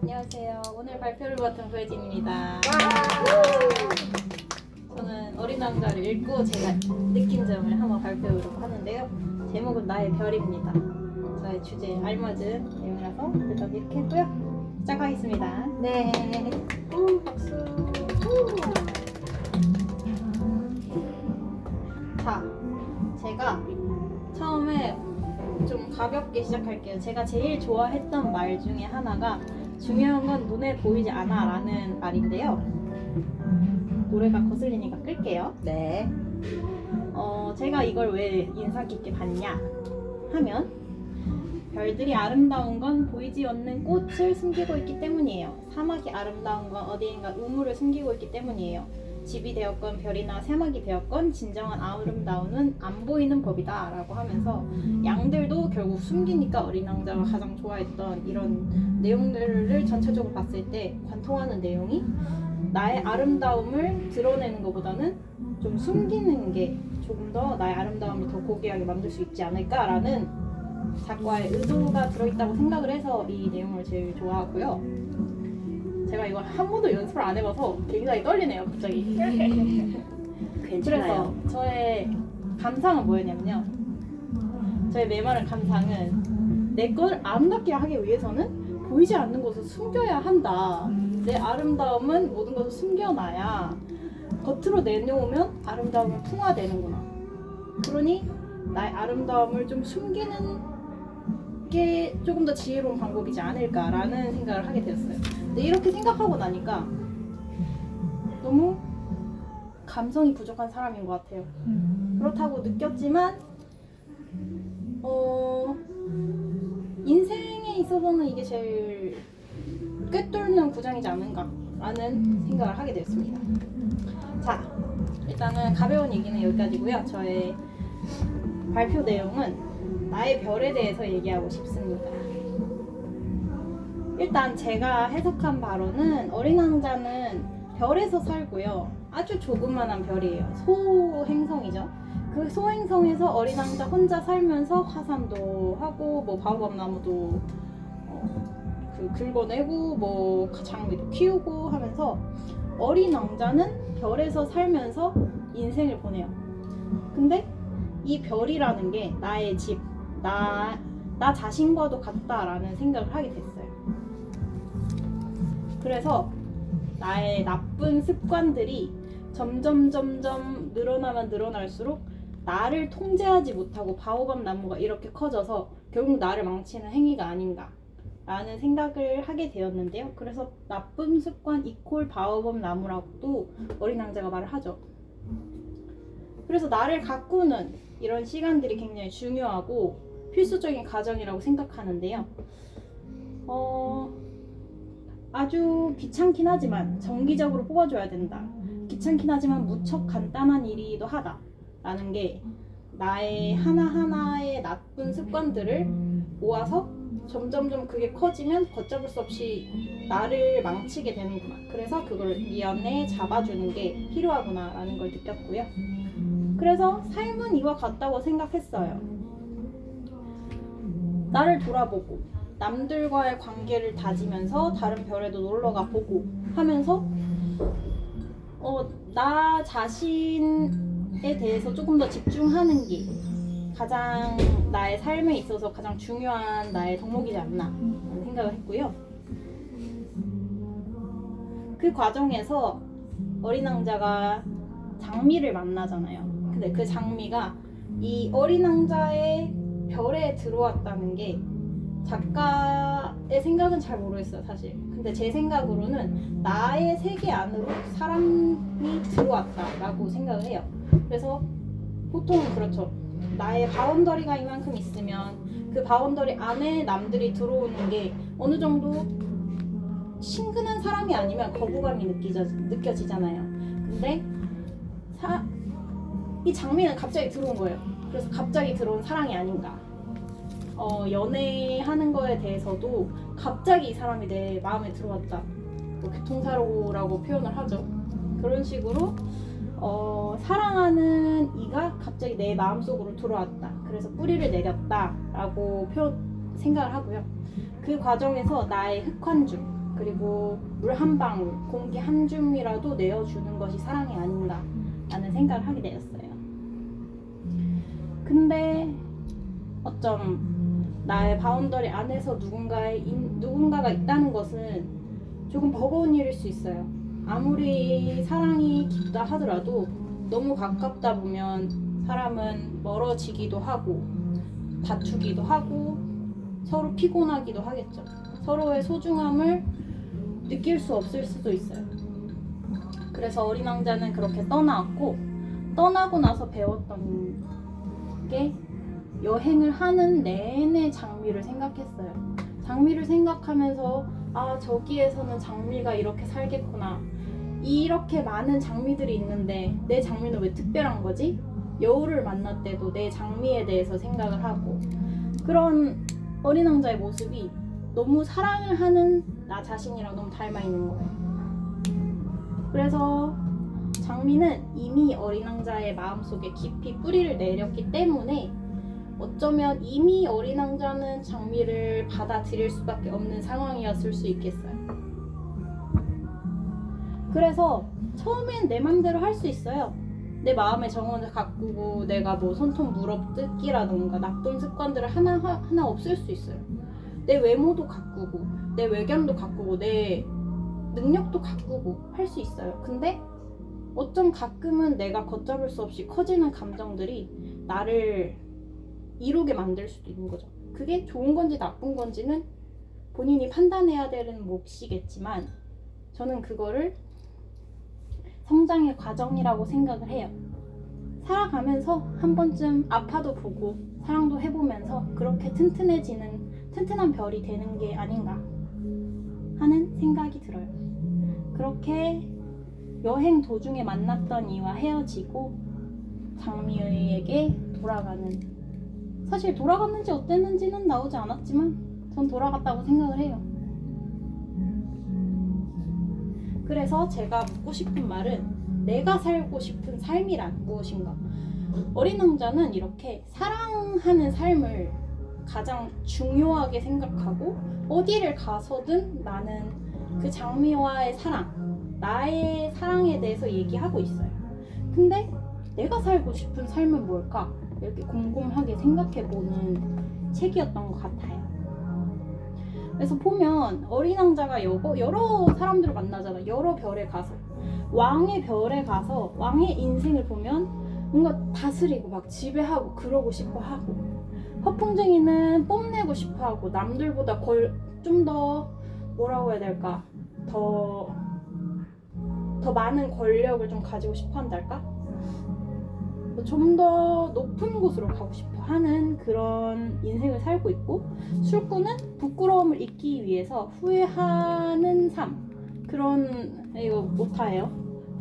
안녕하세요. 오늘 발표를 맡은 구혜진입니다. 저는 어린 왕자를 읽고 제가 느낀 점을 한번 발표하려고 하는데요. 제목은 나의 별입니다. 저의 주제에 알맞은 내용이라서 일단 이렇게 했고요. 시작하겠습니다. 네. 박수. 자, 제가 처음에 좀 가볍게 시작할게요. 제가 제일 좋아했던 말 중에 하나가 중요한 건 눈에 보이지 않아 라는 말인데요. 노래가 거슬리니까 끌게요. 네. 제가 이걸 왜 인상 깊게 봤냐 하면 별들이 아름다운 건 보이지 않는 꽃을 숨기고 있기 때문이에요. 사막이 아름다운 건 어디인가 우물을 숨기고 있기 때문이에요. 집이 되었건 별이나 새막이 되었건 진정한 아름다움은 안 보이는 법이다 라고 하면서 양들도 결국 숨기니까 어린 왕자가 가장 좋아했던 이런 내용들을 전체적으로 봤을 때 관통하는 내용이 나의 아름다움을 드러내는 것보다는 좀 숨기는 게 조금 더 나의 아름다움을 더 고귀하게 만들 수 있지 않을까라는 작가의 의도가 들어있다고 생각을 해서 이 내용을 제일 좋아하고요. 제가 이걸 한 번도 연습을 안 해봐서 굉장히 떨리네요, 갑자기. 괜찮아요. 그래서 저의 감상은 뭐였냐면요. 저의 메마른 감상은 내 걸 아름답게 하기 위해서는 보이지 않는 것을 숨겨야 한다. 내 아름다움은 모든 것을 숨겨놔야 겉으로 내놓으면 아름다움은 풍화되는구나. 그러니 나의 아름다움을 좀 숨기는 게 조금 더 지혜로운 방법이지 않을까라는 생각을 하게 되었어요. 근데 이렇게 생각하고 나니까 너무 감성이 부족한 사람인 것 같아요. 그렇다고 느꼈지만 인생에 있어서는 이게 제일 꿰뚫는 구장이지 않은가라는 생각을 하게 되었습니다. 자, 일단은 가벼운 얘기는 여기까지고요. 저의 발표 내용은 나의 별에 대해서 얘기하고 싶습니다. 일단 제가 해석한 바로는 어린 왕자는 별에서 살고요. 아주 조그만한 별이에요. 소행성이죠. 그 소행성에서 어린 왕자 혼자 살면서 화산도 하고 뭐 바오밥 나무도 긁어내고 뭐 장미도 키우고 하면서 어린 왕자는 별에서 살면서 인생을 보내요. 근데 이 별이라는 게 나의 집, 나 자신과도 같다라는 생각을 하게 됐어요. 그래서 나의 나쁜 습관들이 점점 늘어나면 늘어날수록 나를 통제하지 못하고 바오밥 나무가 이렇게 커져서 결국 나를 망치는 행위가 아닌가 라는 생각을 하게 되었는데요. 그래서 나쁜 습관 이퀄 바오밥 나무라고도 어린 왕자가 말을 하죠. 그래서 나를 가꾸는 이런 시간들이 굉장히 중요하고 필수적인 과정이라고 생각하는데요. 아주 귀찮긴 하지만 정기적으로 뽑아줘야 된다. 귀찮긴 하지만 무척 간단한 일이기도 하다. 라는 게 나의 하나하나의 나쁜 습관들을 모아서 점점점 그게 커지면 걷잡을 수 없이 나를 망치게 되는구나. 그래서 그걸 미연에 잡아주는 게 필요하구나 라는 걸 느꼈고요. 그래서 삶은 이와 같다고 생각했어요. 나를 돌아보고 남들과의 관계를 다지면서 다른 별에도 놀러가 보고 하면서 나 자신에 대해서 조금 더 집중하는 게 가장 나의 삶에 있어서 가장 중요한 나의 덕목이지 않나 라는 생각을 했고요. 그 과정에서 어린 왕자가 장미를 만나잖아요. 근데 그 장미가 이 어린 왕자의 별에 들어왔다는 게 작가의 생각은 잘 모르겠어요, 사실. 근데 제 생각으로는 나의 세계 안으로 사람이 들어왔다라고 생각을 해요. 그래서 보통은 그렇죠. 나의 바운더리가 이만큼 있으면 그 바운더리 안에 남들이 들어오는 게 어느 정도 친근한 사람이 아니면 거부감이 느껴지잖아요. 근데 이 장미는 갑자기 들어온 거예요. 그래서 갑자기 들어온 사랑이 아닌가. 연애하는 거에 대해서도 갑자기 이 사람이 내 마음에 들어왔다. 뭐 교통사고라고 표현을 하죠. 그런 식으로 사랑하는 이가 갑자기 내 마음속으로 들어왔다. 그래서 뿌리를 내렸다라고 생각을 하고요. 그 과정에서 나의 흑환중, 그리고 물 한 방울, 공기 한 줌이라도 내어주는 것이 사랑이 아닌가 라는 생각을 하게 되었어요. 근데 어쩜 나의 바운더리 안에서 누군가가 있다는 것은 조금 버거운 일일 수 있어요. 아무리 사랑이 깊다 하더라도 너무 가깝다 보면 사람은 멀어지기도 하고 다투기도 하고 서로 피곤하기도 하겠죠. 서로의 소중함을 느낄 수 없을 수도 있어요. 그래서 어린 왕자는 그렇게 떠나왔고, 떠나고 나서 배웠던 게 여행을 하는 내내 장미를 생각했어요. 장미를 생각하면서 아, 저기에서는 장미가 이렇게 살겠구나. 이렇게 많은 장미들이 있는데 내 장미는 왜 특별한 거지? 여우를 만날 때도 내 장미에 대해서 생각을 하고, 그런 어린 왕자의 모습이 너무 사랑을 하는 나 자신이랑 너무 닮아 있는 거예요. 그래서 장미는 이미 어린 왕자의 마음속에 깊이 뿌리를 내렸기 때문에 어쩌면 이미 어린 왕자는 장미를 받아들일 수밖에 없는 상황이었을 수 있겠어요. 그래서 처음엔 내 맘대로 할 수 있어요. 내 마음의 정원을 가꾸고 내가 뭐 손톱 물어뜯기라던가 나쁜 습관들을 하나 없앨 수 있어요. 내 외모도 가꾸고 내 외견도 가꾸고 내 능력도 가꾸고 할 수 있어요. 근데 어쩜 가끔은 내가 걷잡을 수 없이 커지는 감정들이 나를 이루게 만들 수도 있는 거죠. 그게 좋은 건지 나쁜 건지는 본인이 판단해야 되는 몫이겠지만 저는 그거를 성장의 과정이라고 생각을 해요. 살아가면서 한 번쯤 아파도 보고 사랑도 해보면서 그렇게 튼튼한 별이 되는 게 아닌가 하는 생각이 들어요. 그렇게 여행 도중에 만났던 이와 헤어지고 장미에게 돌아가는, 사실 돌아갔는지 어땠는지는 나오지 않았지만 전 돌아갔다고 생각을 해요. 그래서 제가 묻고 싶은 말은 내가 살고 싶은 삶이란 무엇인가? 어린 왕자는 이렇게 사랑하는 삶을 가장 중요하게 생각하고 어디를 가서든 나는 그 장미와의 사랑, 나의 사랑에 대해서 얘기하고 있어요. 근데 내가 살고 싶은 삶은 뭘까? 이렇게 곰곰하게 생각해보는 책이었던 것 같아요. 그래서 보면 어린 왕자가 여러 사람들을 만나잖아. 여러 별에 가서 왕의 별에 가서 왕의 인생을 보면 뭔가 다스리고 막 지배하고 그러고 싶어 하고, 허풍쟁이는 뽐내고 싶어 하고 남들보다 좀 더 뭐라고 해야 될까, 더 많은 권력을 좀 가지고 싶어 한달까, 좀 더 높은 곳으로 가고 싶어 하는 그런 인생을 살고 있고, 술꾼은 부끄러움을 잊기 위해서 후회하는 삶, 이거 못하예요.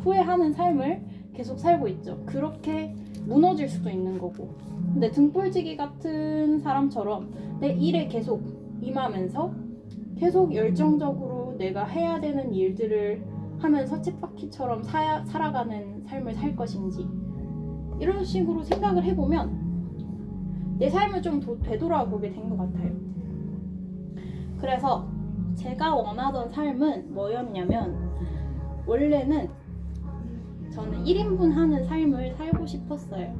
후회하는 삶을 계속 살고 있죠. 그렇게 무너질 수도 있는 거고. 근데 등불지기 같은 사람처럼 내 일에 계속 임하면서 계속 열정적으로 내가 해야 되는 일들을 하면서 쳇바퀴처럼 살아가는 삶을 살 것인지, 이런 식으로 생각을 해보면 내 삶을 좀 되돌아보게 된 것 같아요. 그래서 제가 원하던 삶은 뭐였냐면, 원래는 저는 1인분 하는 삶을 살고 싶었어요.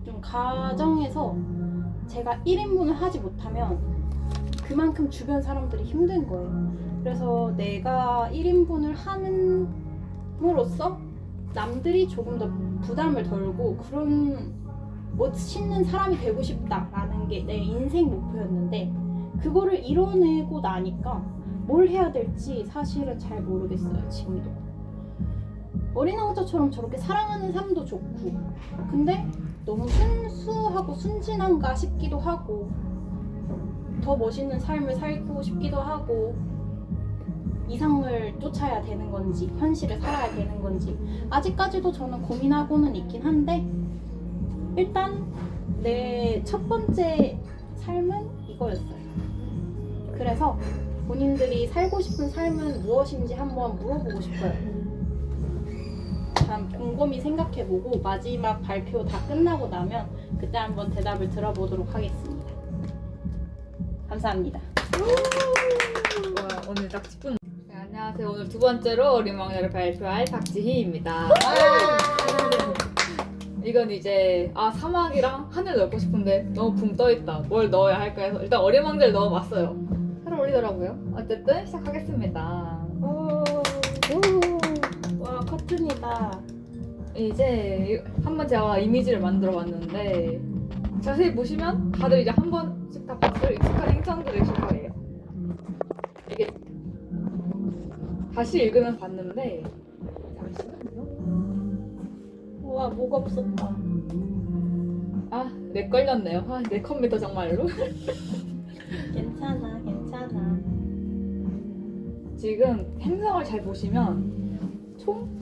좀 가정에서 제가 1인분을 하지 못하면 그만큼 주변 사람들이 힘든 거예요. 그래서 내가 1인분을 함으로써 남들이 조금 더 부담을 덜고 그런 멋있는 사람이 되고 싶다라는 게 내 인생 목표였는데, 그거를 이뤄내고 나니까 뭘 해야 될지 사실은 잘 모르겠어요. 지금도 어린 왕자처럼 저렇게 사랑하는 삶도 좋고, 근데 너무 순수하고 순진한가 싶기도 하고, 더 멋있는 삶을 살고 싶기도 하고, 이상을 쫓아야 되는 건지 현실을 살아야 되는 건지 아직까지도 저는 고민하고는 있긴 한데, 일단 내 첫 번째 삶은 이거였어요. 그래서 본인들이 살고 싶은 삶은 무엇인지 한번 물어보고 싶어요. 참 곰곰이 생각해보고 마지막 발표 다 끝나고 나면 그때 한번 대답을 들어보도록 하겠습니다. 감사합니다. 오늘 딱 10분. 네, 안녕하세요. 오늘 두 번째로 어린 왕자를 발표할 박지희입니다. 이건 이제 사막이랑 하늘 넣고 싶은데 너무 붕 떠있다. 뭘 넣어야 할까 해서 일단 어린 왕자를 넣어봤어요. 잘 어울리더라고요. 어쨌든 시작하겠습니다. 와 커튼이다. 이제 한번 제가 이미지를 만들어봤는데 자세히 보시면 다들 이제 한 번씩 다 봤을 익숙한 행성들이실 거예요. 이게 다시 읽으면서 봤는데 잠시만요. 우와 목 없었다. 렉 걸렸네요. 내 컴퓨터 정말로. 괜찮아 괜찮아. 지금 행성을 잘 보시면 총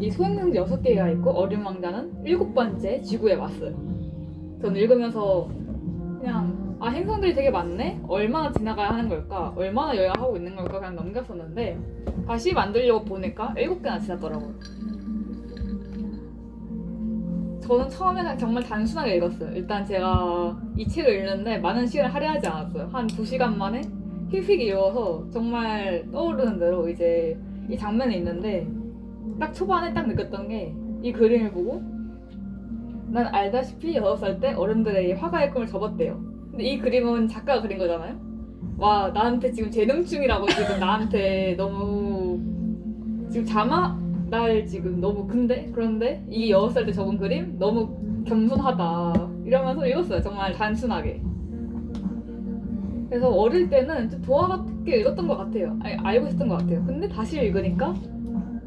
이 소행성이 6개가 있고 어린 왕자는 7번째 지구에 왔어요. 저는 읽으면서 그냥 행성들이 되게 많네? 얼마나 지나가야 하는 걸까? 얼마나 여행하고 있는 걸까? 그냥 넘겼었는데 다시 만들려고 보니까 7개나 지났더라고요. 저는 처음에는 정말 단순하게 읽었어요. 일단 제가 이 책을 읽는데 많은 시간을 할애하지 않았어요. 한 2시간 만에 휙휙 읽어서 정말 떠오르는 대로 이제 이 장면이 있는데 딱 초반에 딱 느꼈던 게 이 그림을 보고 난 알다시피 6살 때 어른들의 화가의 꿈을 접었대요. 근데 이 그림은 작가가 그린 거잖아요. 와 나한테 지금 재능충이라고 지금 나한테 너무 지금 날 지금 너무 그런데 이 6살 때 접은 그림 너무 겸손하다 이러면서 읽었어요. 정말 단순하게. 그래서 어릴 때는 좀 동화 같게 읽었던 것 같아요. 알고 있었던 것 같아요. 근데 다시 읽으니까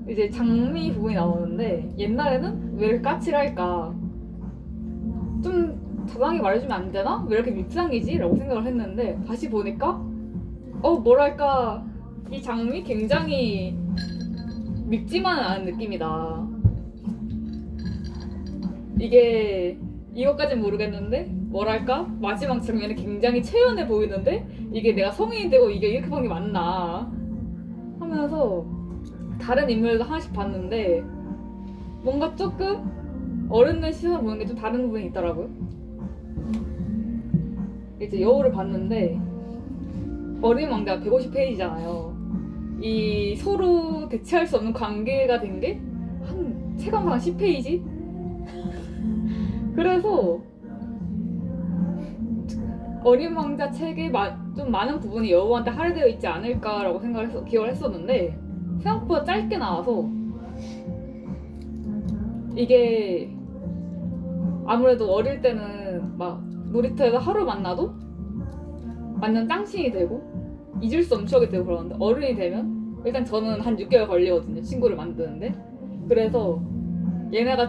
이제 장미 부분이 나오는데 옛날에는 왜 이렇게 까칠할까? 좀 자세하게 말해주면 안 되나? 왜 이렇게 밉상이지? 라고 생각을 했는데 다시 보니까 뭐랄까 이 장미 굉장히 밉지만은 않은 느낌이다. 이게 이것까진 모르겠는데 뭐랄까 마지막 장면이 굉장히 체연해 보이는데 이게 내가 성인이 되고 이게 이렇게 보는 게 맞나 하면서 다른 인물도 하나씩 봤는데 뭔가 조금 어른들 시선 보는 게 좀 다른 부분이 있더라고요. 이제 여우를 봤는데 어린 왕자가 150페이지잖아요. 이 서로 대체할 수 없는 관계가 된 게 한 체감상 10페이지? 그래서 어린 왕자 책에 좀 많은 부분이 여우한테 할애되어 있지 않을까라고 기억을 했었는데 생각보다 짧게 나와서 이게 아무래도 어릴 때는 막 놀이터에서 하루 만나도 완전 짱친이 되고 잊을 수 없는 추억이 되고 그러는데 어른이 되면 일단 저는 한 6개월 걸리거든요. 친구를 만드는데. 그래서 얘네가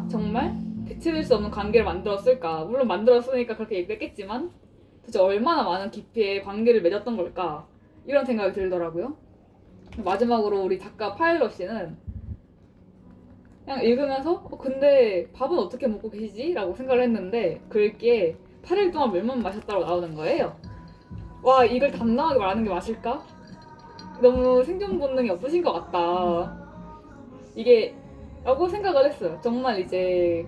정말 대체될 수 없는 관계를 만들었을까? 물론 만들었으니까 그렇게 얘기했겠지만 도대체 얼마나 많은 깊이의 관계를 맺었던 걸까? 이런 생각이 들더라고요. 마지막으로 우리 작가 파일럿 씨는 그냥 읽으면서 근데 밥은 어떻게 먹고 계시지? 라고 생각을 했는데 글귀에 8일 동안 물만 마셨다고 나오는 거예요. 와 이걸 담당하게 말하는 게 맞을까? 너무 생존 본능이 없으신 것 같다. 이게 라고 생각을 했어요. 정말 이제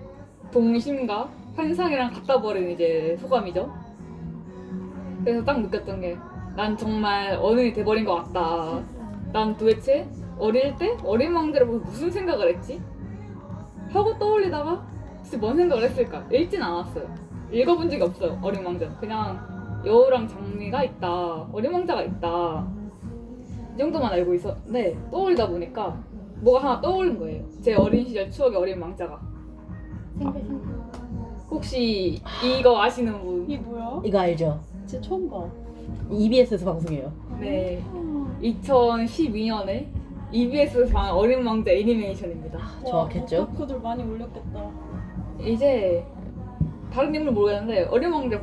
동심과 환상이랑 갖다 버린 이제 소감이죠. 그래서 딱 느꼈던 게 난 정말 어른이 돼버린 것 같다. 난 도대체 어릴 때 어린 왕자를 보고 무슨 생각을 했지? 하고 떠올리다가 진짜 뭔 생각을 했을까? 읽진 않았어요. 읽어본 적이 없어요. 어린 왕자는. 그냥 여우랑 장미가 있다. 어린 왕자가 있다. 이 정도만 알고 있었는데 떠올리다 보니까 뭐가 하나 떠오른 거예요. 제 어린 시절 추억의 어린 왕자가. 혹시 이거 아시는 분? 이게 뭐야? 이거 알죠? 진짜 처음 봐. EBS에서 방송해요. 네. 2012년에 EBS에서 방한 어린 왕자 애니메이션입니다. 정확했죠? 오타쿠들 많이 올렸겠다. 이제 다른 인물 모르겠는데 어린 왕자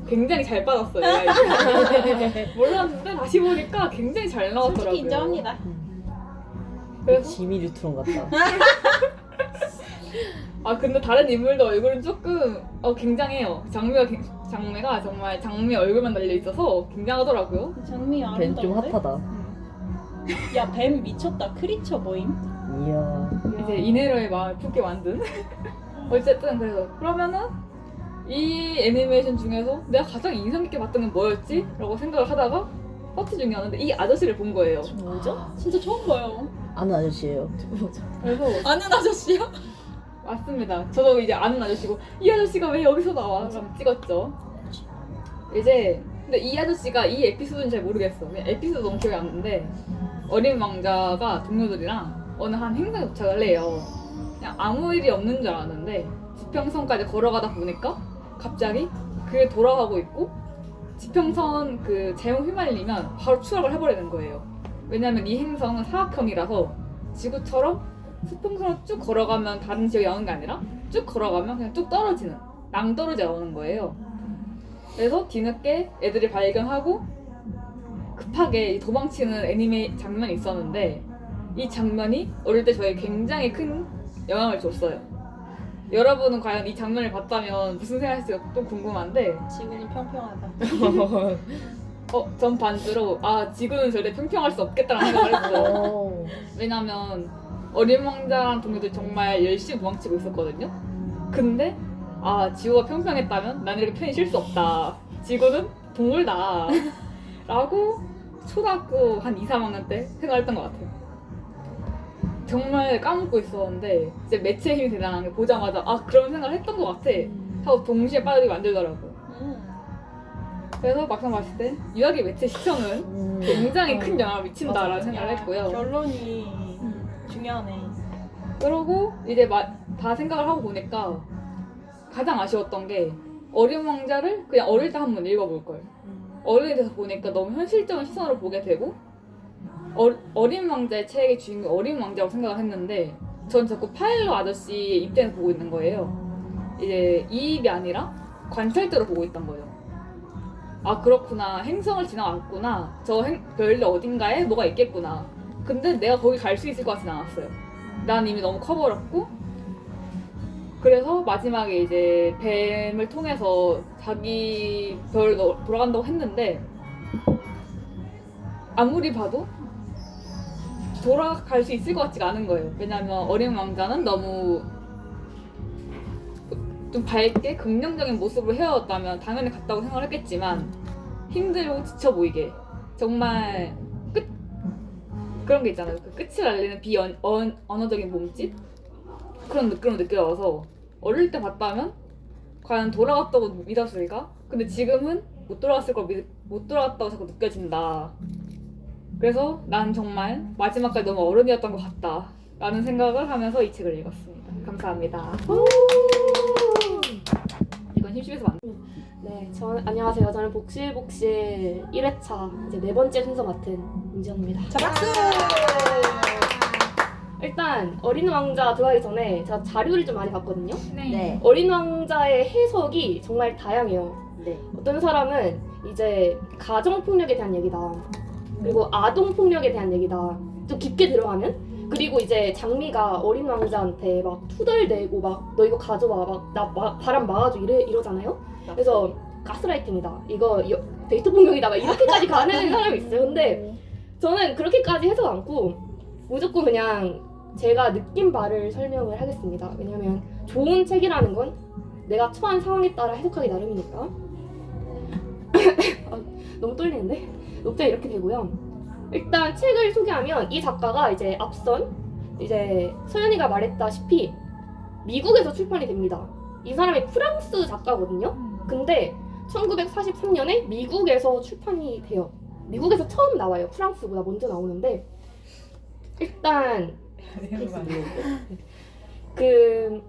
굉장히 잘 빠졌어요. 몰랐는데 다시 보니까 굉장히 잘 나왔더라고요. 솔직히 인정합니다. 그래서 지미 뉴트론 같다. 근데 다른 인물도 얼굴은 조금 굉장해요. 장미가 정말 장미 얼굴만 달려 있어서 굉장하더라고요. 장미 벤 좀 아름다운데? 핫하다. 야, 뱀 미쳤다. 크리처 모임. 이야. 이제 이네로의 마음을 품게 만든. 어쨌든 그러면은 이 애니메이션 중에서 내가 가장 인상 깊게 봤던 건 뭐였지? 라고 생각을 하다가 커트 중이었는데 이 아저씨를 본 거예요. 뭐죠? 진짜 처음 봐요. 아는 아저씨예요. 그래서 아는 아저씨야? 맞습니다. 저도 이제 아는 아저씨고 이 아저씨가 왜 여기서 나와? 그럼 찍었죠. 이제 근데 이 아저씨가 이 에피소드는 잘 모르겠어. 그냥 에피소드 너무 기억이 안 나는데 어린 왕자가 동료들이랑 어느 한 행사에 도착을 해요. 그냥 아무 일이 없는 줄 알았는데 지평선까지 걸어가다 보니까 갑자기 그게 돌아가고 있고 지평선 그 잘못 휘말리면 바로 추락을 해버리는 거예요. 왜냐면 이 행성은 사각형이라서 지구처럼 수평선을 쭉 걸어가면 다른 지역에 나오는 게 아니라 쭉 걸어가면 그냥 쭉 떨어지는 낭떠러지 나오는 거예요. 그래서 뒤늦게 애들이 발견하고 급하게 도망치는 애니메 장면이 있었는데 이 장면이 어릴 때 저에게 굉장히 큰 영향을 줬어요. 여러분은 과연 이 장면을 봤다면 무슨 생각하실지 좀 궁금한데 지구는 평평하다. 전 반대로 지구는 절대 평평할 수 없겠다는 생각을 했어요. 오. 왜냐면 어린 왕자랑 동료들 정말 열심히 도망치고 있었거든요. 근데 지구가 평평했다면 나는 이렇게 편히 쉴 수 없다. 지구는 동물다. 라고 초등학교 한 2, 3학년 때 생각했던 것 같아요. 정말 까먹고 있었는데 이제 매체의 힘이 대단한 게 보자마자 그런 생각을 했던 것 같아 하고 동시에 빠르게 만들더라고요. 그래서 막상 봤을 때 유아기 매체 시청은 굉장히 큰 영향을 미친다라는 맞아. 생각을 야, 했고요. 결론이 중요하네. 그러고 이제 다 생각을 하고 보니까 가장 아쉬웠던 게 어린 왕자를 그냥 어릴 때 한번 읽어볼 걸. 어른이 돼서 보니까 너무 현실적인 시선으로 보게 되고 어린 왕자의 책의 주인공 어린 왕자라고 생각을 했는데 전 자꾸 파일럿 아저씨의 입장에서 보고 있는 거예요. 이제 이입이 아니라 관찰대로 보고 있던 거예요. 그렇구나. 행성을 지나갔구나. 저 별의 어딘가에 뭐가 있겠구나. 근데 내가 거기 갈 수 있을 것 같진 않았어요. 난 이미 너무 커버렸고 그래서 마지막에 이제 뱀을 통해서 자기 별로 돌아간다고 했는데 아무리 봐도 돌아갈 수 있을 것 같지가 않은 거예요. 왜냐면 어린 왕자는 너무 좀 밝게 긍정적인 모습으로 헤어졌다면 당연히 갔다고 생각을 했겠지만 힘들고 지쳐 보이게 정말 그런 게 있잖아요. 그 끝을 알리는 비언어적인 몸짓? 그런 느낌을 느껴서 어릴 때 봤다면 과연 돌아갔다고 믿었을까? 근데 지금은 못 돌아갔다고 자꾸 느껴진다. 그래서 난 정말 마지막까지 너무 어른이었던 것 같다 라는 생각을 하면서 이 책을 읽었습니다. 감사합니다. 이건 심심해서 네, 안녕하세요. 저는 복실복실 1회차 이제 4번째 순서 맡은 민지연입니다. 박수! 일단 어린 왕자 들어가기 전에 제가 자료를 좀 많이 봤거든요. 네. 어린 왕자의 해석이 정말 다양해요. 네. 어떤 사람은 이제 가정폭력에 대한 얘기다. 그리고 아동폭력에 대한 얘기다. 좀 깊게 들어가면. 그리고 이제 장미가 어린 왕자한테 막 투덜대고 막 너 이거 가져와 막 나 바람 막아줘 이러잖아요. 그래서 가스라이팅이다. 이거 데이트 폭력이다. 막 이렇게까지 가는 사람이 있어요. 근데 저는 그렇게까지 해석 않고 무조건 그냥 제가 느낀 바를 설명을 하겠습니다. 왜냐면 좋은 책이라는 건 내가 처한 상황에 따라 해석하기 나름이니까. 너무 떨리는데? 녹차 이렇게 되고요. 일단 책을 소개하면 이 작가가 이제 앞선 이제 서연이가 말했다시피 미국에서 출판이 됩니다. 이 사람이 프랑스 작가거든요. 근데 1943년에 미국에서 출판이 돼요. 미국에서 처음 나와요. 프랑스보다 먼저 나오는데 일단 그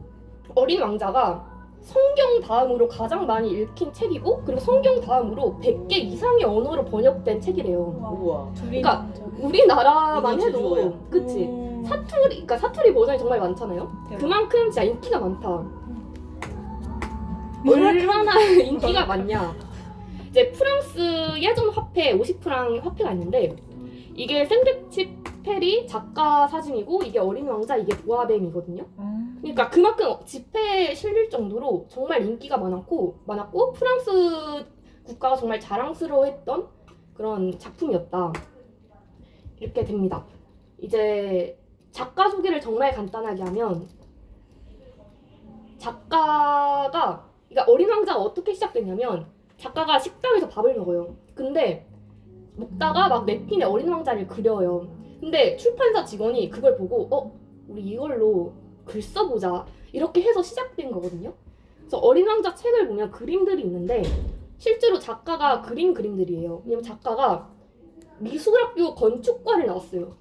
어린 왕자가 성경 다음으로 가장 많이 읽힌 책이고 그리고 성경 다음으로 100개 이상의 언어로 번역된 책이래요. 우와. 그러니까 우리나라만 이거 해도 제주어야. 그치 사투리 버전이 정말 많잖아요. 대박. 그만큼 진짜 인기가 많다. 얼마나 인기가 많냐. 이제 프랑스 예전 화폐 50프랑 화폐가 있는데 이게 샌드위치 페리 작가 사진이고 이게 어린 왕자 이게 보아뱀이거든요. 그러니까 그만큼 지폐에 실릴 정도로 정말 인기가 많았고 프랑스 국가가 정말 자랑스러워했던 그런 작품이었다. 이렇게 됩니다. 이제 작가 소개를 정말 간단하게 하면 그러니까 어린 왕자가 어떻게 시작됐냐면 작가가 식당에서 밥을 먹어요. 근데 먹다가 막 냅킨에 어린 왕자를 그려요. 근데 출판사 직원이 그걸 보고 우리 이걸로 글 써보자 이렇게 해서 시작된 거거든요. 그래서 어린 왕자 책을 보면 그림들이 있는데 실제로 작가가 그린 그림들이에요. 왜냐면 작가가 미술학교 건축과를 나왔어요.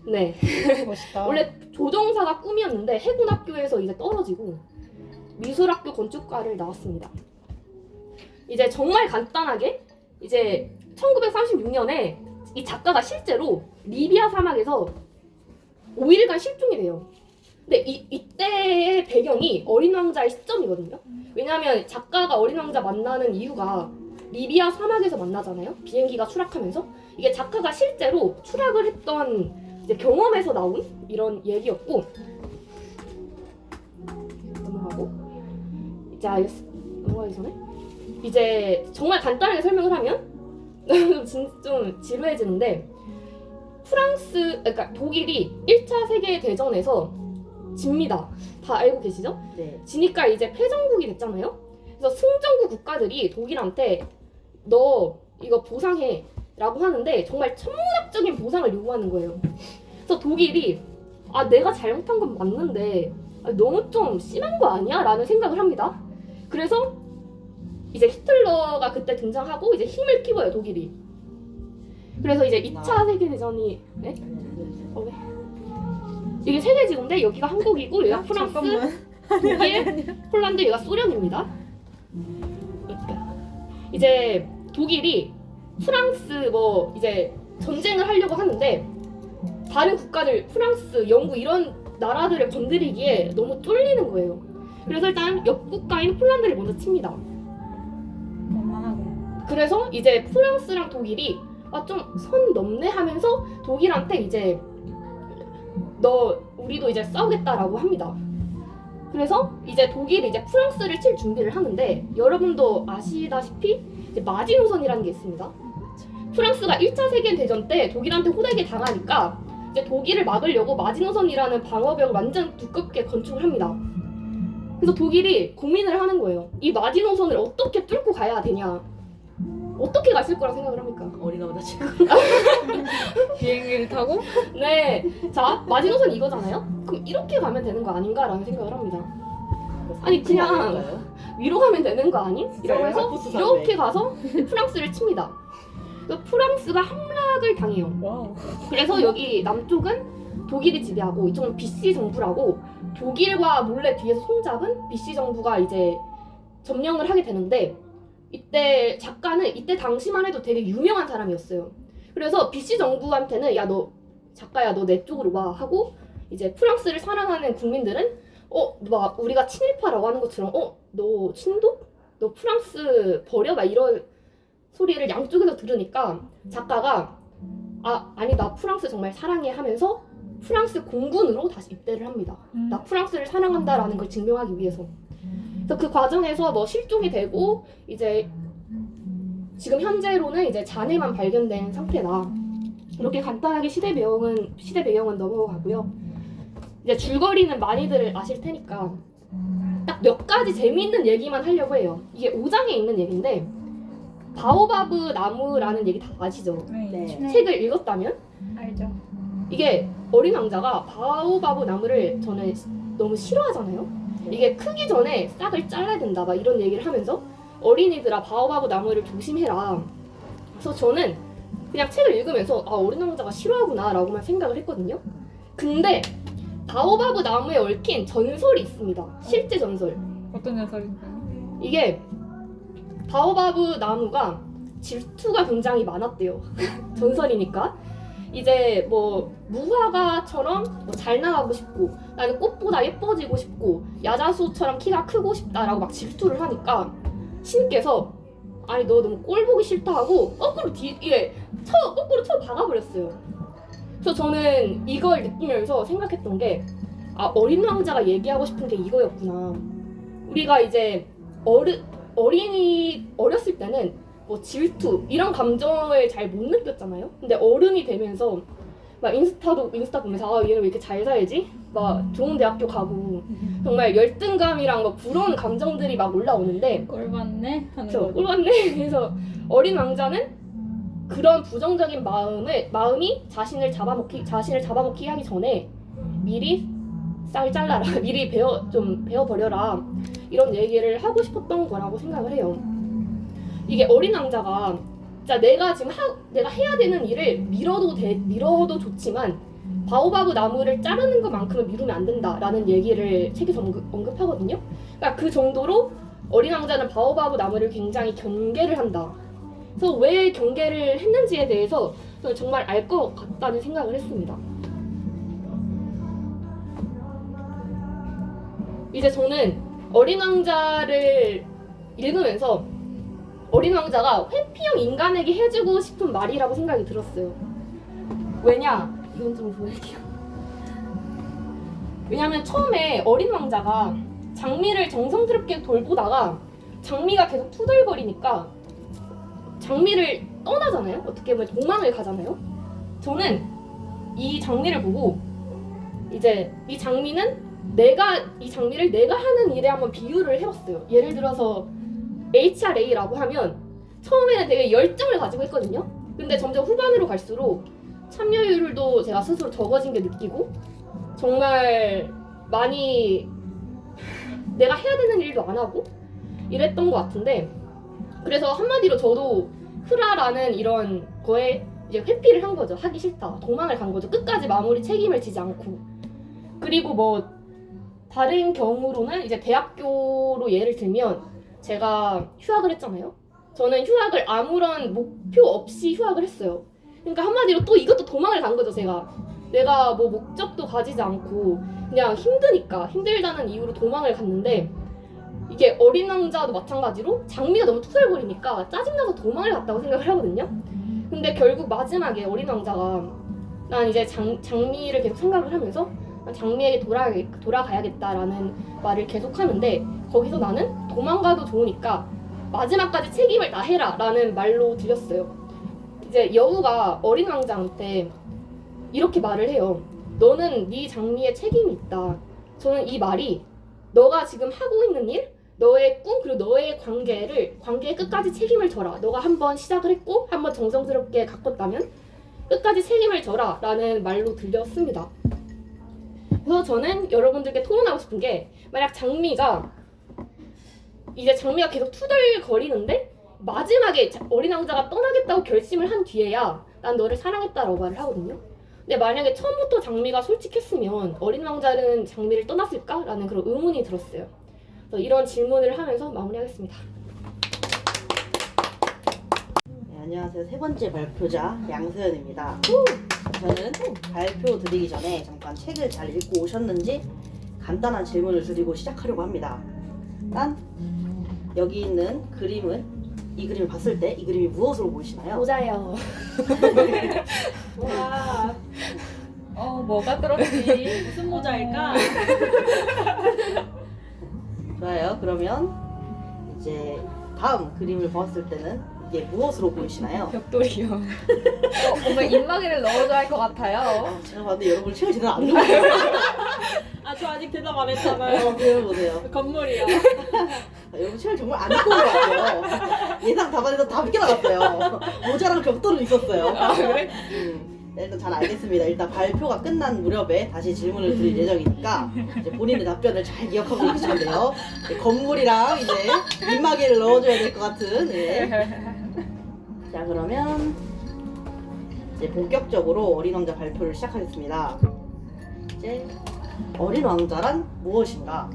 네. 멋있다. 원래 조종사가 꿈이었는데 해군학교에서 이제 떨어지고 미술학교 건축과를 나왔습니다. 이제 정말 간단하게 이제 1936년에 이 작가가 실제로 리비아 사막에서 5일간 실종이 돼요. 근데 이때의 배경이 어린 왕자의 시점이거든요. 왜냐하면 작가가 어린 왕자 만나는 이유가 리비아 사막에서 만나잖아요. 비행기가 추락하면서 이게 작가가 실제로 추락을 했던 이제 경험에서 나온 이런 얘기였고 넘어가고 이제 넘어가기 전에 이제 정말 간단하게 설명을 하면 좀 지루해지는데 그러니까 독일이 1차 세계대전에서 집니다. 다 알고 계시죠? 네. 지니까 이제 패전국이 됐잖아요. 그래서 승전국 국가들이 독일한테 너 이거 보상해 라고 하는데 정말 천문학적인 보상을 요구하는 거예요. 그래서 독일이 내가 잘못한 건 맞는데 너무 좀 심한 거 아니야? 라는 생각을 합니다. 그래서 이제 히틀러가 그때 등장하고 이제 힘을 키워요, 독일이. 그래서 이제 2차 세계대전이 네? 네. 이게 세계지구인데 여기가 한국이고 여기가 프랑스, 독일, 폴란드, 여기가 소련입니다. 이제 독일이 프랑스 뭐 이제 전쟁을 하려고 하는데 다른 국가들 프랑스, 영국 이런 나라들을 건드리기에 너무 쫄리는 거예요. 그래서 일단 옆 국가인 폴란드를 먼저 칩니다. 그래서 이제 프랑스랑 독일이 좀 선 넘네 하면서 독일한테 이제 우리도 이제 싸우겠다라고 합니다. 그래서 이제 독일이 이제 프랑스를 칠 준비를 하는데 여러분도 아시다시피 이제 마지노선이라는 게 있습니다. 프랑스가 1차 세계대전 때 독일한테 호되게 당하니까 이제 독일을 막으려고 마지노선이라는 방어벽을 완전 두껍게 건축을 합니다. 그래서 독일이 고민을 하는 거예요. 이 마지노선을 어떻게 뚫고 가야 되냐. 어떻게 갔을 거라 생각을 합니까? 어린 왕자 책. 비행기를 타고 네. 자, 마지노선 이거잖아요? 그럼 이렇게 가면 되는 거 아닌가라는 생각을 합니다. 아니, 그냥 위로 가면 되는 거 아님? 이라고 해서 이렇게 가서 프랑스를 칩니다. 그래서 프랑스가 함락을 당해요. 와우. 그래서 여기 남쪽은 독일이 지배하고 이쪽은 BC 정부라고 독일과 몰래 뒤에서 손잡은 BC 정부가 이제 점령을 하게 되는데 이때 작가는 이때 당시만 해도 되게 유명한 사람이었어요. 그래서 BC 정부한테는 야 너 작가야 너 내 쪽으로 와 하고 이제 프랑스를 사랑하는 국민들은 막 우리가 친일파라고 하는 것처럼 너 친독? 너 프랑스 버려? 막 이런 소리를 양쪽에서 들으니까 작가가 아니 나 프랑스 정말 사랑해 하면서 프랑스 공군으로 다시 입대를 합니다. 나 프랑스를 사랑한다라는 걸 증명하기 위해서. 그래서 그 과정에서 뭐 실종이 되고 이제 지금 현재로는 이제 잔해만 발견된 상태다. 이렇게 간단하게 시대 배경은 넘어가고요. 이제 줄거리는 많이들 아실 테니까 딱 몇 가지 재미있는 얘기만 하려고 해요. 이게 5장에 있는 얘기인데 바오바브 나무라는 얘기 다 아시죠? 네. 책을 읽었다면 알죠. 이게 어린 왕자가 바오바브 나무를 저는 너무 싫어하잖아요. 이게 크기 전에 싹을 잘라야 된다 막 이런 얘기를 하면서 어린이들아 바오바브 나무를 조심해라. 그래서 저는 그냥 책을 읽으면서 어린 왕자가 싫어하구나 라고만 생각을 했거든요. 근데 바오바브 나무에 얽힌 전설이 있습니다. 실제 전설. 어떤 녀석인가요? 이게 바오바브 나무가 질투가 굉장히 많았대요. 전설이니까. 이제 뭐 무화과처럼 잘 나가고 싶고 나는 꽃보다 예뻐지고 싶고 야자수처럼 키가 크고 싶다라고 막 질투를 하니까 신께서 아니 너 너무 꼴 보기 싫다 하고 거꾸로 거꾸로 쳐 박아버렸어요. 그래서 저는 이걸 느끼면서 생각했던 게 어린 왕자가 얘기하고 싶은 게 이거였구나. 우리가 이제 어렸을 때는 뭐 질투 이런 감정을 잘 못 느꼈잖아요. 근데 어른이 되면서 막 인스타 보면서 얘는 왜 이렇게 잘 살지? 막 좋은 대학교 가고 정말 열등감이랑 막 부러운 감정들이 막 올라오는데 꼴 봤네 하는 그래서 거죠. 꼴봤네. 그래서 어린 왕자는 그런 부정적인 마음이 자신을 잡아먹기 하기 전에 미리 쌀 잘라라, 미리 배워버려라, 이런 얘기를 하고 싶었던 거라고 생각을 해요. 이게 어린 왕자가 진짜 내가 해야 되는 일을 미뤄도 좋지만 바오바브 나무를 자르는 것만큼은 미루면 안 된다라는 얘기를 책에서 언급하거든요. 그러니까 그 정도로 어린 왕자는 바오바브 나무를 굉장히 경계를 한다. 그래서 왜 경계를 했는지에 대해서 저는 정말 알 것 같다는 생각을 했습니다. 이제 저는 어린 왕자를 읽으면서 어린 왕자가 회피형 인간에게 해주고 싶은 말이라고 생각이 들었어요. 왜냐? 이건 좀 보여드릴게요. 왜냐면 처음에 어린 왕자가 장미를 정성스럽게 돌보다가 장미가 계속 투덜거리니까 장미를 떠나잖아요. 어떻게 보면 도망을 가잖아요. 저는 이 장미를 보고 이제 이 장미를 내가 하는 일에 한번 비유를 해봤어요. 예를 들어서 HRA라고 하면 처음에는 되게 열정을 가지고 했거든요. 근데 점점 후반으로 갈수록 참여율도 제가 스스로 적어진 게 느끼고 정말 많이 내가 해야 되는 일도 안 하고 이랬던 것 같은데, 그래서 한마디로 저도 흐라라는 이런 거에 이제 회피를 한 거죠. 하기 싫다. 도망을 간 거죠. 끝까지 마무리 책임을 지지 않고. 그리고 뭐 다른 경우로는 이제 대학교로 예를 들면 제가 휴학을 했잖아요. 저는 휴학을 아무런 목표 없이 휴학을 했어요. 그러니까 한마디로 또 이것도 도망을 간 거죠. 내가 뭐 목적도 가지지 않고 그냥 힘들다는 이유로 도망을 갔는데, 이게 어린 왕자도 마찬가지로 장미가 너무 투덜거리니까 짜증나서 도망을 갔다고 생각을 하거든요. 근데 결국 마지막에 어린 왕자가 난 이제 장미를 계속 생각을 하면서 장미에게 돌아가야겠다라는 말을 계속 하는데, 거기서 나는 도망가도 좋으니까 마지막까지 책임을 다해라 라는 말로 들렸어요. 이제 여우가 어린 왕자한테 이렇게 말을 해요. 너는 네 장미에 책임이 있다. 저는 이 말이 너가 지금 하고 있는 일, 너의 꿈, 그리고 너의 관계에 끝까지 책임을 져라. 너가 한번 시작을 했고 한번 정성스럽게 가꿨다면 끝까지 책임을 져라 라는 말로 들렸습니다. 그래서 저는 여러분들께 토론하고 싶은 게, 만약 장미가 계속 투덜거리는데 마지막에 어린 왕자가 떠나겠다고 결심을 한 뒤에야 난 너를 사랑했다라고 말을 하거든요. 근데 만약에 처음부터 장미가 솔직했으면 어린 왕자는 장미를 떠났을까라는 그런 의문이 들었어요. 그래서 이런 질문을 하면서 마무리하겠습니다. 네, 안녕하세요. 세 번째 발표자 양서연입니다. 저는 발표 드리기 전에 잠깐 책을 잘 읽고 오셨는지 간단한 질문을 드리고 시작하려고 합니다. 일단 여기 있는 이 그림을 봤을 때 이 그림이 무엇으로 보이시나요? 모자예요. 와, 뭐가 들었지? 무슨 모자일까? 좋아요. 그러면 이제 다음 그림을 보았을 때는 이게 무엇으로 보이시나요? 벽돌이요. 뭔가 입마개를 넣어줘야 할 것 같아요. 제가 봤는데 여러분 책을 제대로 안 읽어요. 저 아직 대답 안 했잖아요. 배워보세요. 건물이요. 여러분 책을 정말 안 읽고 온 것 같아요. 예상 답안에서 다 비껴나갔어요. 모자랑 벽돌은 있었어요. 그래? 네, 일단 잘 알겠습니다. 일단 발표가 끝난 무렵에 다시 질문을 드릴 예정이니까 이제 본인의 답변을 잘 기억하고 계시면 돼요. 네, 건물이랑 이제 입마개를 넣어줘야 될 것 같은. 네. 자, 그러면 이제 본격적으로 어린 왕자 발표를 시작하겠습니다. 이제 어린 왕자란 무엇인가?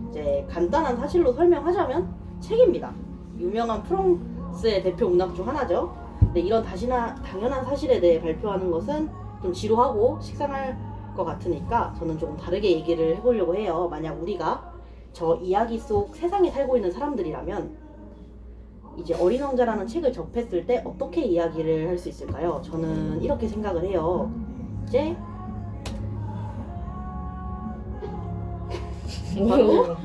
이제 간단한 사실로 설명하자면 책입니다. 유명한 프랑스의 대표 문학 중 하나죠. 근데 이런 당연한 사실에 대해 발표하는 것은 좀 지루하고 식상할 것 같으니까 저는 조금 다르게 얘기를 해보려고 해요. 만약 우리가 저 이야기 속 세상에 살고 있는 사람들이라면 이제 어린 왕자라는 책을 접했을 때 어떻게 이야기를 할 수 있을까요? 저는 이렇게 생각을 해요. 이제 바로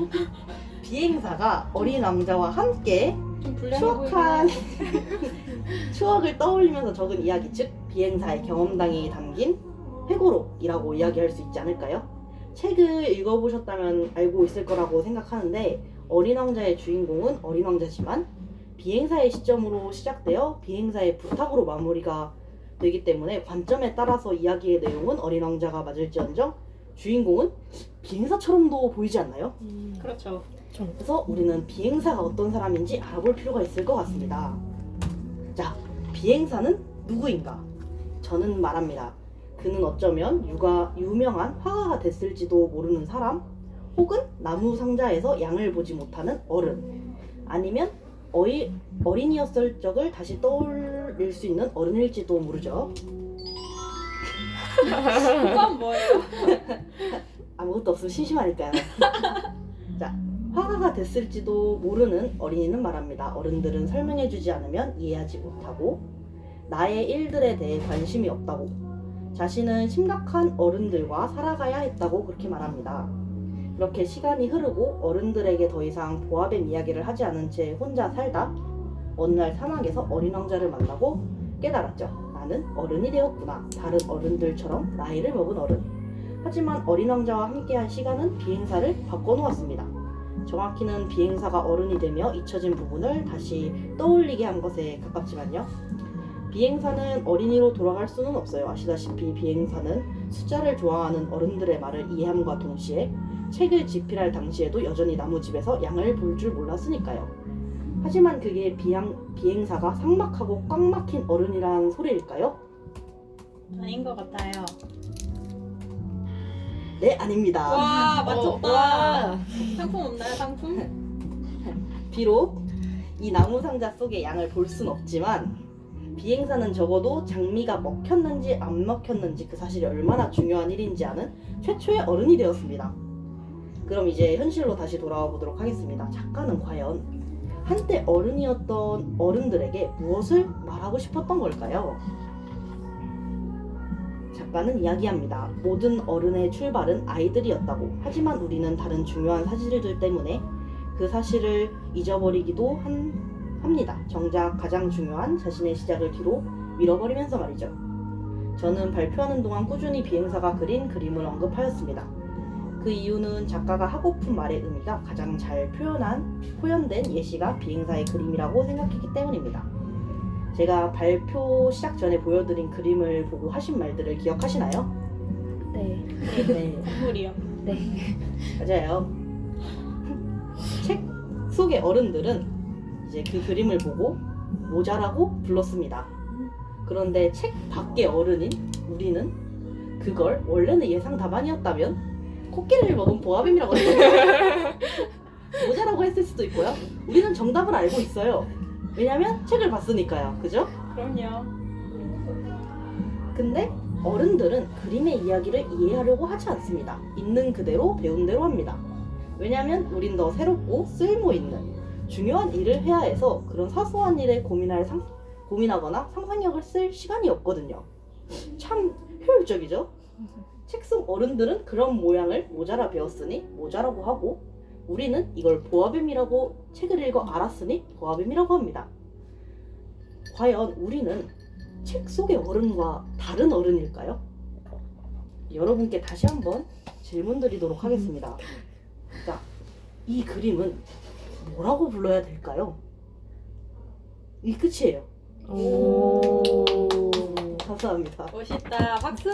비행사가 어린 왕자와 함께 좀 불량해 추억한 보이네. 추억을 떠올리면서 적은 이야기, 즉 비행사의 경험담이 담긴 회고록이라고 이야기할 수 있지 않을까요? 책을 읽어보셨다면 알고 있을 거라고 생각하는데 어린 왕자의 주인공은 어린 왕자지만 비행사의 시점으로 시작되어 비행사의 부탁으로 마무리가 되기 때문에 관점에 따라서 이야기의 내용은 어린 왕자가 맞을지언정 주인공은 비행사처럼도 보이지 않나요? 그렇죠. 그래서 우리는 비행사가 어떤 사람인지 알아볼 필요가 있을 것 같습니다. 자, 비행사는 누구인가? 저는 말합니다. 그는 어쩌면 유명한 화가가 됐을지도 모르는 사람, 혹은 나무 상자에서 양을 보지 못하는 어른, 아니면 어린이였을 적을 다시 떠올릴 수 있는 어른일지도 모르죠. 그건 뭐예요? 아무것도 없으면 심심하니까요. 자, 화가가 됐을지도 모르는 어린이는 말합니다. 어른들은 설명해주지 않으면 이해하지 못하고 나의 일들에 대해 관심이 없다고, 자신은 심각한 어른들과 살아가야 했다고 그렇게 말합니다. 그렇게 시간이 흐르고 어른들에게 더 이상 보아뱀 이야기를 하지 않은 채 혼자 살다 어느 날 사막에서 어린 왕자를 만나고 깨달았죠. 나는 어른이 되었구나. 다른 어른들처럼 나이를 먹은 어른. 하지만 어린 왕자와 함께한 시간은 비행사를 바꿔놓았습니다. 정확히는 비행사가 어른이 되며 잊혀진 부분을 다시 떠올리게 한 것에 가깝지만요. 비행사는 어린이로 돌아갈 수는 없어요. 아시다시피 비행사는 숫자를 좋아하는 어른들의 말을 이해함과 동시에 책을 집필할 당시에도 여전히 나무집에서 양을 볼 줄 몰랐으니까요. 하지만 그게 비행사가 삭막하고 꽉 막힌 어른이란 소리일까요? 아닌 것 같아요. 네, 아닙니다. 와, 맞췄다. 와. 상품 없나요, 상품? 비록 이 나무 상자 속의 양을 볼 순 없지만 비행사는 적어도 장미가 먹혔는지 안 먹혔는지 그 사실이 얼마나 중요한 일인지 아는 최초의 어른이 되었습니다. 그럼 이제 현실로 다시 돌아와 보도록 하겠습니다. 작가는 과연 한때 어른이었던 어른들에게 무엇을 말하고 싶었던 걸까요? 작가는 이야기합니다. 모든 어른의 출발은 아이들이었다고. 하지만 우리는 다른 중요한 사실들 때문에 그 사실을 잊어버리기도 합니다. 정작 가장 중요한 자신의 시작을 뒤로 밀어버리면서 말이죠. 저는 발표하는 동안 꾸준히 비행사가 그린 그림을 언급하였습니다. 그 이유는 작가가 하고픈 말의 의미가 가장 잘 표현된 예시가 비행사의 그림이라고 생각했기 때문입니다. 제가 발표 시작 전에 보여드린 그림을 보고 하신 말들을 기억하시나요? 네. 네, 선물이요. 맞아요. 책 속의 어른들은 이제 그 그림을 보고 모자라고 불렀습니다. 그런데 책 밖의 어른인 우리는 그걸 원래는 예상 답안이었다면 코끼리를 먹은 보아뱀이라고 했어요. 모자라고 했을 수도 있고요. 우리는 정답을 알고 있어요. 왜냐면 책을 봤으니까요. 그죠? 그럼요. 근데 어른들은 그림의 이야기를 이해하려고 하지 않습니다. 있는 그대로 배운 대로 합니다. 왜냐면 우린 더 새롭고 쓸모있는 중요한 일을 해야 해서 그런 사소한 일에 고민하거나 상상력을 쓸 시간이 없거든요. 참 효율적이죠? 책 속 어른들은 그런 모양을 모자라 배웠으니 모자라고 하고 우리는 이걸 보아뱀이라고 책을 읽어 알았으니 보아뱀이라고 합니다. 과연 우리는 책 속의 어른과 다른 어른일까요? 여러분께 다시 한번 질문 드리도록 하겠습니다. 자, 이 그림은 뭐라고 불러야 될까요? 이 끝이에요. 오. 감사합니다. 멋있다. 박수.